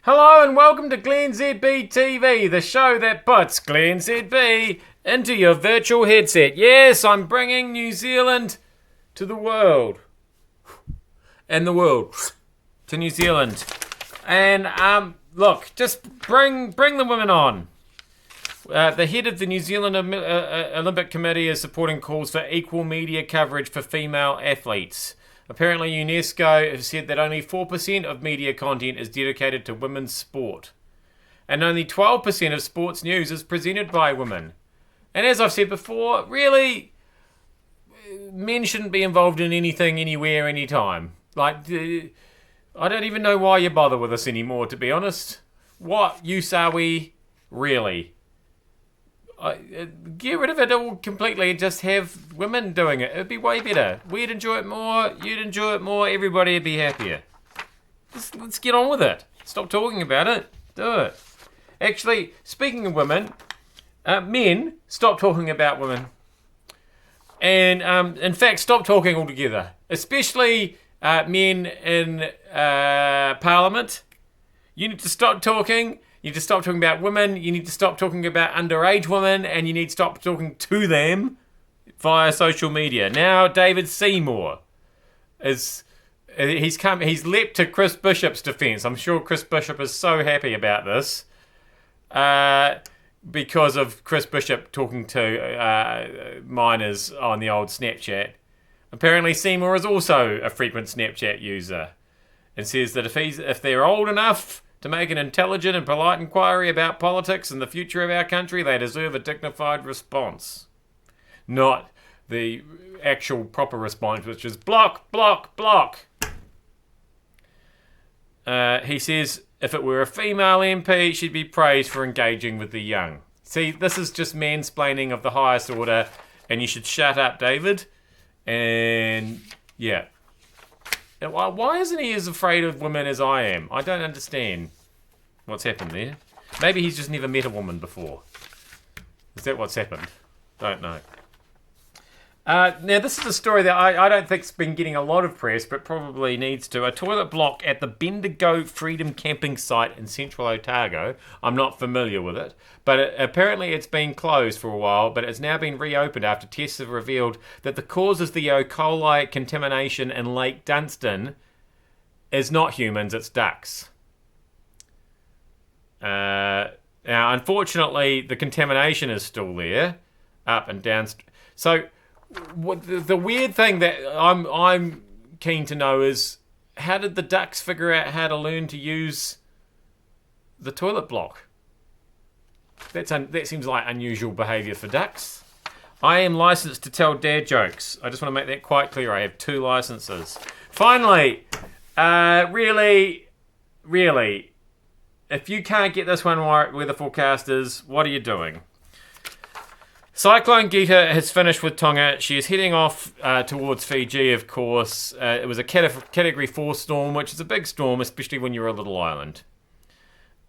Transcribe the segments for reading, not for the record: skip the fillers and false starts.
Hello and welcome to glennzb TV, the show that puts glennzb into your virtual headset. Yes, I'm bringing New Zealand to the world. And the world to New Zealand. And look, just bring the women on. The head of the New Zealand Olympic Committee is supporting calls for equal media coverage for female athletes. Apparently, UNESCO has said that only 4% of media content is dedicated to women's sport. And only 12% of sports news is presented by women. And as I've said before, really, men shouldn't be involved in anything, anywhere, anytime. Like, I don't even know why you bother with us anymore, to be honest. What use are we, really? Get rid of it all completely and just have women doing it. It'd be way better. We'd enjoy it more, you'd enjoy it more, everybody would be happier. Let's get on with it. Stop talking about it. Do it. Actually, speaking of women, men, stop talking about women. And, in fact, stop talking altogether. Especially men in Parliament. You need to stop talking. You need to stop talking about women, you need to stop talking about underage women, and you need to stop talking to them via social media. Now, David Seymour he's leapt to Chris Bishop's defence. I'm sure Chris Bishop is so happy about this because of Chris Bishop talking to minors on the old Snapchat. Apparently, Seymour is also a frequent Snapchat user and says that if they're old enough to make an intelligent and polite inquiry about politics and the future of our country, they deserve a dignified response. Not the actual proper response, which is block, block, block. He says, if it were a female MP, she'd be praised for engaging with the young. See, this is just mansplaining of the highest order, and you should shut up, David. And, yeah. Why isn't he as afraid of women as I am? I don't understand what's happened there. Maybe he's just never met a woman before. Is that what's happened? Don't know. Now, this is a story that I don't think's been getting a lot of press, but probably needs to. A toilet block at the Bendigo Freedom Camping site in central Otago. I'm not familiar with it, but apparently it's been closed for a while, but it's now been reopened after tests have revealed that the cause of the E. coli contamination in Lake Dunstan is not humans, it's ducks. Now, unfortunately, the contamination is still there, up and down. So, the weird thing that I'm keen to know is, how did the ducks figure out how to learn to use the toilet block? That seems like unusual behaviour for ducks. I am licensed to tell dad jokes. I just want to make that quite clear. I have 2 licenses. Finally, really, if you can't get this one right, weather forecasters, what are you doing? Cyclone Gita has finished with Tonga. She is heading off towards Fiji, of course. It was a Category 4 storm, which is a big storm, especially when you're a little island.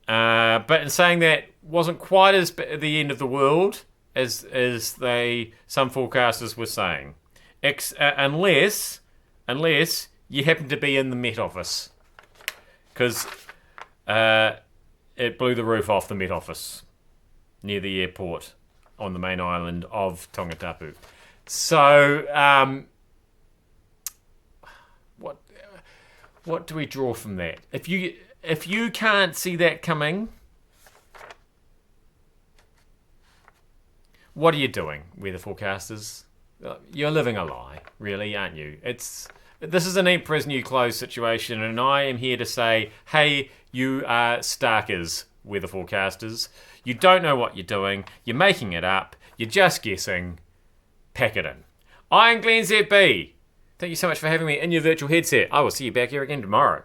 But in saying that, wasn't quite as the end of the world as some forecasters were saying. Unless you happen to be in the Met Office. Because it blew the roof off the Met Office near the airport on the main island of Tongatapu. So, what do we draw from that? If you can't see that coming, what are you doing, weather forecasters? You're living a lie, really, aren't you? This is an Emperor's New Clothes situation, and I am here to say, hey, you are starkers, weather forecasters. You don't know what you're doing. You're making it up. You're just guessing. Pack it in. I am glennzb. Thank you so much for having me in your virtual headset. I will see you back here again tomorrow.